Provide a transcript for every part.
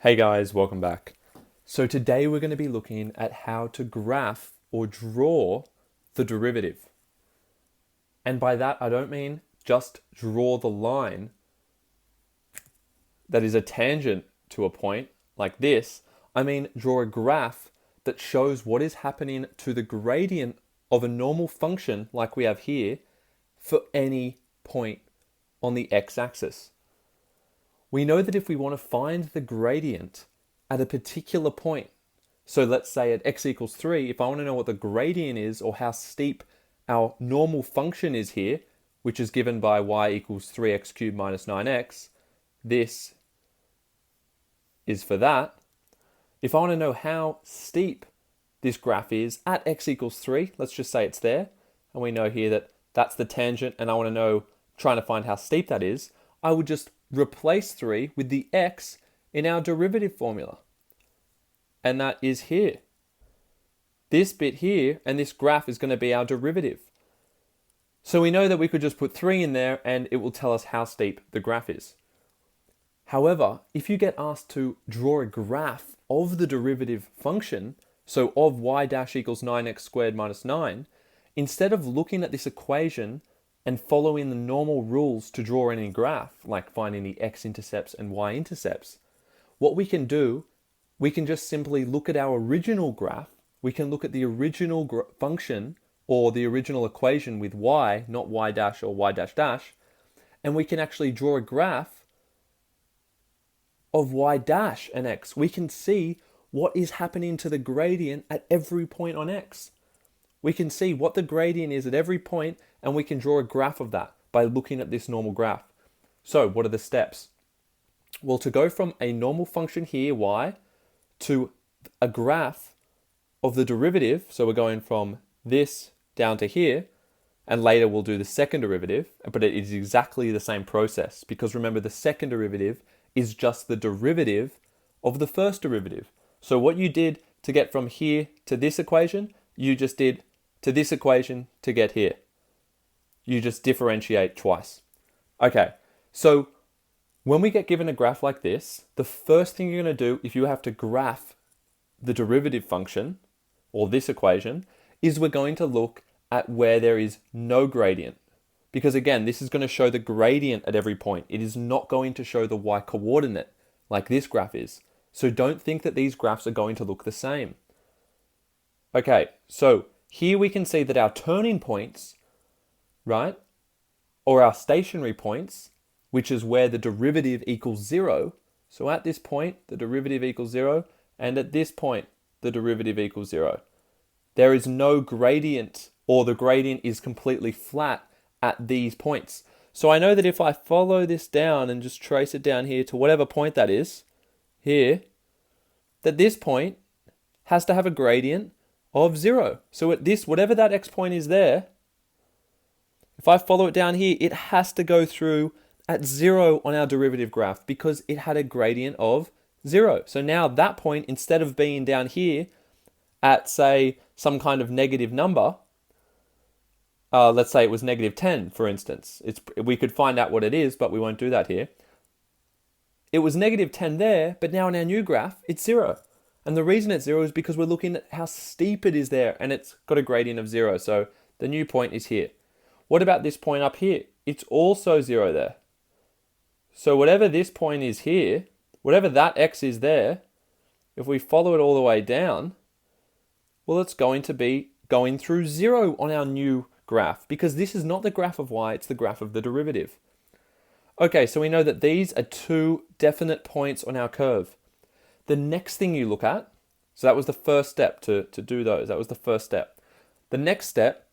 Hey guys, welcome back. So today we're going to be looking at how to graph or draw the derivative. And by that, I don't mean just draw the line that is a tangent to a point like this. I mean draw a graph that shows what is happening to the gradient of a normal function like we have here for any point on the x-axis. We know that if we want to find the gradient at a particular point, so let's say at x equals 3, if I want to know what the gradient is or how steep our normal function is here, which is given by y equals 3x cubed minus 9x, this is for that. If I want to know how steep this graph is at x equals 3, let's just say it's there, and we know here that that's the tangent, and I want to know, trying to find how steep that is, I would just replace 3 with the x in our derivative formula. And that is here. This bit here and this graph is going to be our derivative. So we know that we could just put 3 in there and it will tell us how steep the graph is. However, if you get asked to draw a graph of the derivative function, so of y dash equals 9x squared minus 9, instead of looking at this equation and following the normal rules to draw any graph, like finding the x-intercepts and y-intercepts, what we can do, we can just simply look at our original graph. We can look at the original function or the original equation with y, not y dash or y dash dash, and we can actually draw a graph of y dash and x. We can see what is happening to the gradient at every point on x. We can see what the gradient is at every point, and we can draw a graph of that by looking at this normal graph. So what are the steps? Well, to go from a normal function here, y, to a graph of the derivative, so we're going from this down to here, and later we'll do the second derivative, but it is exactly the same process, because remember the second derivative is just the derivative of the first derivative. So what you did to get from here to this equation, you just did to this equation to get here. You just differentiate twice. Okay, so when we get given a graph like this, the first thing you're going to do if you have to graph the derivative function, or this equation, is we're going to look at where there is no gradient. Because again, this is going to show the gradient at every point. It is not going to show the y-coordinate like this graph is. So don't think that these graphs are going to look the same. Okay, so here we can see that our turning points, right, or our stationary points, which is where the derivative equals 0. So at this point, the derivative equals 0, and at this point, the derivative equals 0. There is no gradient, or the gradient is completely flat at these points. So I know that if I follow this down and just trace it down here to whatever point that is, here, that this point has to have a gradient of 0. So at this, whatever that x point is there, if I follow it down here, it has to go through at 0 on our derivative graph because it had a gradient of 0. So now that point, instead of being down here at, say, some kind of negative number, let's say it was negative 10, for instance. We could find out what it is, but we won't do that here. It was negative 10 there, but now in our new graph, it's 0. And the reason it's 0 is because we're looking at how steep it is there, and it's got a gradient of 0. So the new point is here. What about this point up here? It's also 0 there. So whatever this point is here, whatever that x is there, if we follow it all the way down, well, it's going to be going through 0 on our new graph, because this is not the graph of y, it's the graph of the derivative. Okay, so we know that these are two definite points on our curve. The next thing you look at, so that was the first step to do those. That was the first step. The next step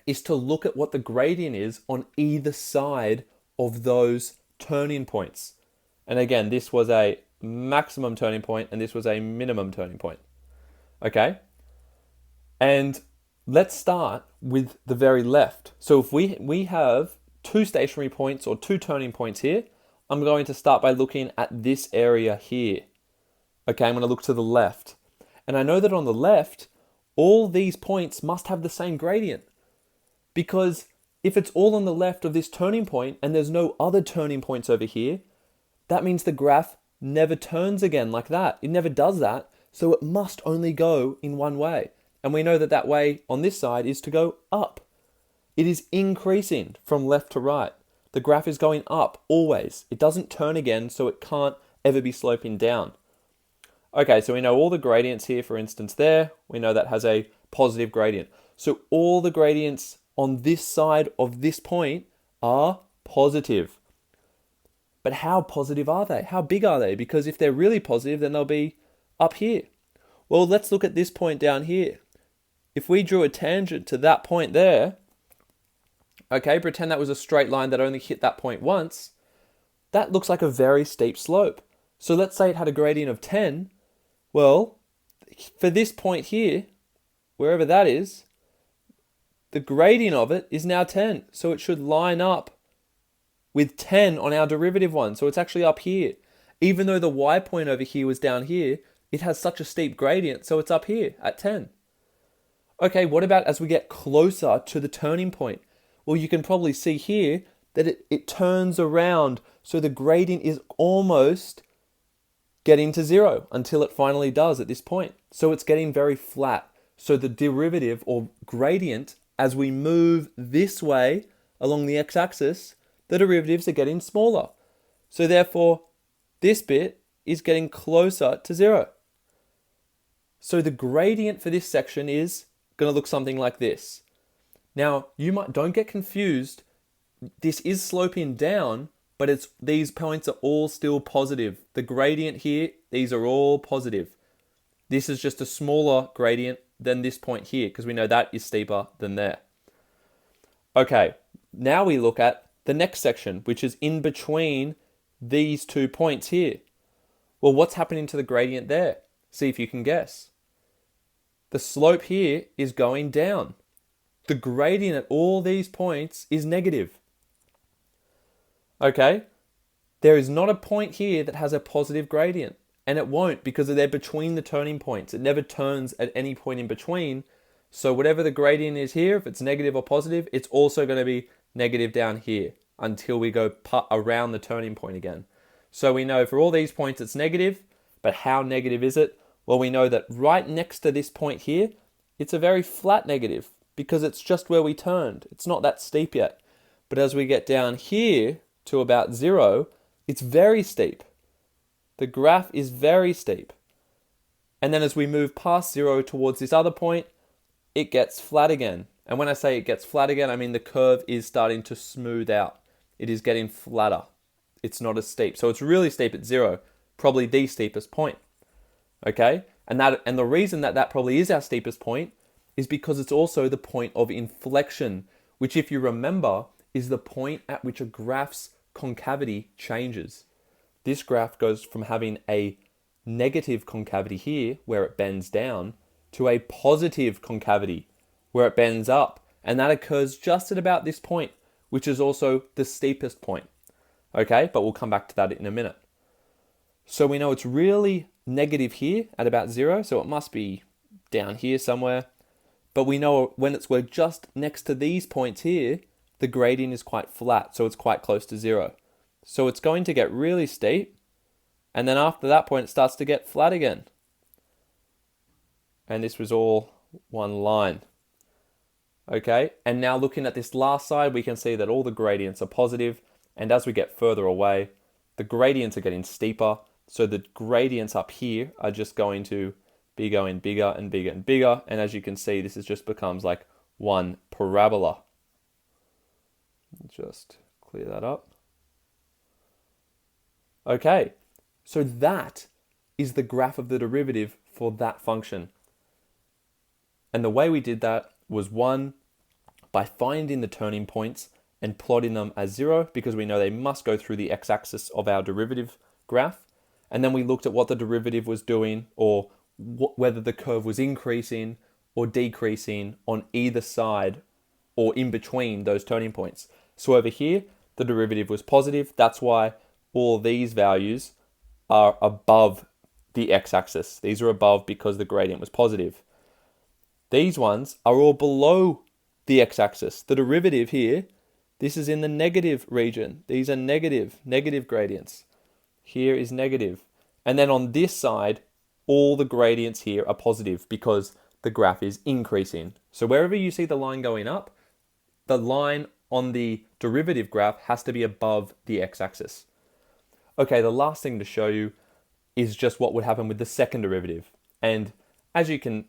is to look at what the gradient is on either side of those turning points. And again, this was a maximum turning point and this was a minimum turning point. Okay? And let's start with the very left. So if we have two stationary points or two turning points here, I'm going to start by looking at this area here. Okay, I'm going to look to the left. And I know that on the left, all these points must have the same gradient. Because if it's all on the left of this turning point and there's no other turning points over here, that means the graph never turns again like that. It never does that. So it must only go in one way. And we know that that way on this side is to go up. It is increasing from left to right. The graph is going up always. It doesn't turn again, so it can't ever be sloping down. Okay, so we know all the gradients here, for instance, there. We know that has a positive gradient. So all the gradients on this side of this point are positive. But how positive are they? How big are they? Because if they're really positive, then they'll be up here. Well, let's look at this point down here. If we drew a tangent to that point there, okay, pretend that was a straight line that only hit that point once, that looks like a very steep slope. So let's say it had a gradient of 10. Well, for this point here, wherever that is, the gradient of it is now 10. So it should line up with 10 on our derivative one. So it's actually up here. Even though the y point over here was down here, it has such a steep gradient, so it's up here at 10. Okay, what about as we get closer to the turning point? Well, you can probably see here that it turns around, so the gradient is almost getting to 0 until it finally does at this point. So it's getting very flat. So the derivative or gradient, as we move this way along the x-axis, the derivatives are getting smaller. So therefore, this bit is getting closer to 0. So the gradient for this section is going to look something like this. Now, don't get confused. This is sloping down, but these points are all still positive. The gradient here, these are all positive. This is just a smaller gradient than this point here, because we know that is steeper than there. Okay, now we look at the next section, which is in between these 2 points here. Well, what's happening to the gradient there? See if you can guess. The slope here is going down. The gradient at all these points is negative. Okay, there is not a point here that has a positive gradient, and it won't because they're between the turning points. It never turns at any point in between. So whatever the gradient is here, if it's negative or positive, it's also going to be negative down here until we go around the turning point again. So we know for all these points it's negative, but how negative is it? Well, we know that right next to this point here, it's a very flat negative because it's just where we turned. It's not that steep yet. But as we get down here to about 0, it's very steep. The graph is very steep. And then as we move past 0 towards this other point, it gets flat again. And when I say it gets flat again, I mean the curve is starting to smooth out. It is getting flatter. It's not as steep. So it's really steep at 0, probably the steepest point. Okay? And the reason that probably is our steepest point is because it's also the point of inflection, which, if you remember, is the point at which a graph's concavity changes. This graph goes from having a negative concavity here, where it bends down, to a positive concavity, where it bends up. And that occurs just at about this point, which is also the steepest point. Okay, but we'll come back to that in a minute. So we know it's really negative here at about 0, so it must be down here somewhere. But we know when we're just next to these points here, the gradient is quite flat, so it's quite close to 0. So it's going to get really steep, and then after that point it starts to get flat again. And this was all one line. Okay, and now looking at this last side, we can see that all the gradients are positive, and as we get further away, the gradients are getting steeper, so the gradients up here are just going to be going bigger and bigger and bigger, and as you can see, this just becomes like one parabola. Just clear that up. Okay, so that is the graph of the derivative for that function. And the way we did that was, one, by finding the turning points and plotting them as 0, because we know they must go through the x-axis of our derivative graph. And then we looked at what the derivative was doing, or whether the curve was increasing or decreasing on either side or in between those turning points. So over here, the derivative was positive. That's why all these values are above the x-axis. These are above because the gradient was positive. These ones are all below the x-axis. The derivative here, this is in the negative region. These are negative gradients. Here is negative. And then on this side, all the gradients here are positive because the graph is increasing. So wherever you see the line going up, the line on the derivative graph has to be above the x-axis. Okay, the last thing to show you is just what would happen with the second derivative. And as you can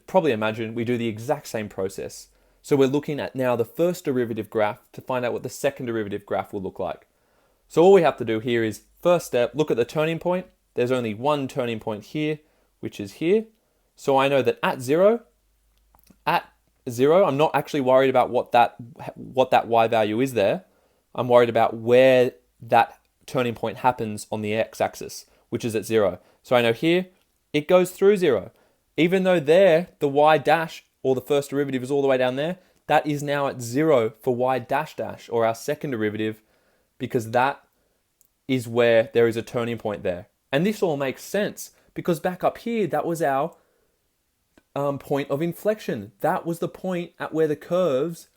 probably imagine, we do the exact same process. So we're looking at now the first derivative graph to find out what the second derivative graph will look like. So all we have to do here is, first step, look at the turning point. There's only one turning point here, which is here. So I know that at zero, I'm not actually worried about what that y value is there. I'm worried about where that turning point happens on the x-axis, which is at 0. So I know here, it goes through 0. Even though there, the y dash, or the first derivative is all the way down there, that is now at 0 for y dash dash, or our second derivative, because that is where there is a turning point there. And this all makes sense, because back up here, that was our point of inflection. That was the point at where the curve's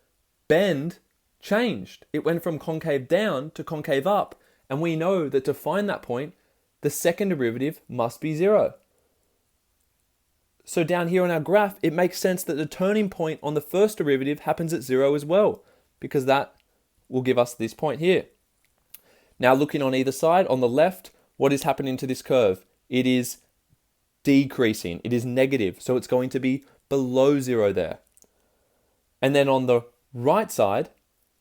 bend changed. It went from concave down to concave up, and we know that to find that point, the second derivative must be 0. So down here on our graph, it makes sense that the turning point on the first derivative happens at 0 as well, because that will give us this point here. Now looking on either side, on the left, what is happening to this curve? It is decreasing. It is negative, so it's going to be below 0 there. And then on the right side,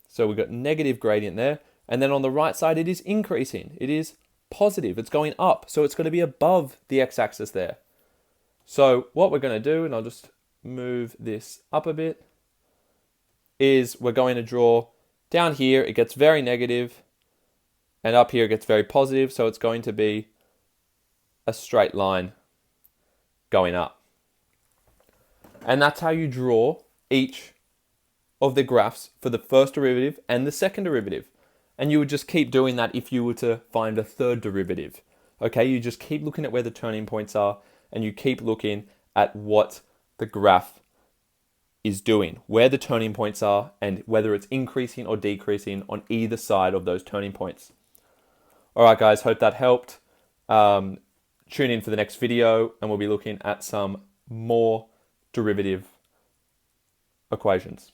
so we've got negative gradient there, and then on the right side it is increasing. It is positive. It's going up, so it's going to be above the x-axis there. So what we're going to do, and I'll just move this up a bit, is we're going to draw down here, it gets very negative, and up here it gets very positive, so it's going to be a straight line going up. And that's how you draw each of the graphs for the first derivative and the second derivative. And you would just keep doing that if you were to find a third derivative. Okay, you just keep looking at where the turning points are, and you keep looking at what the graph is doing, where the turning points are, and whether it's increasing or decreasing on either side of those turning points. All right, guys, hope that helped. Tune in for the next video, and we'll be looking at some more derivative equations.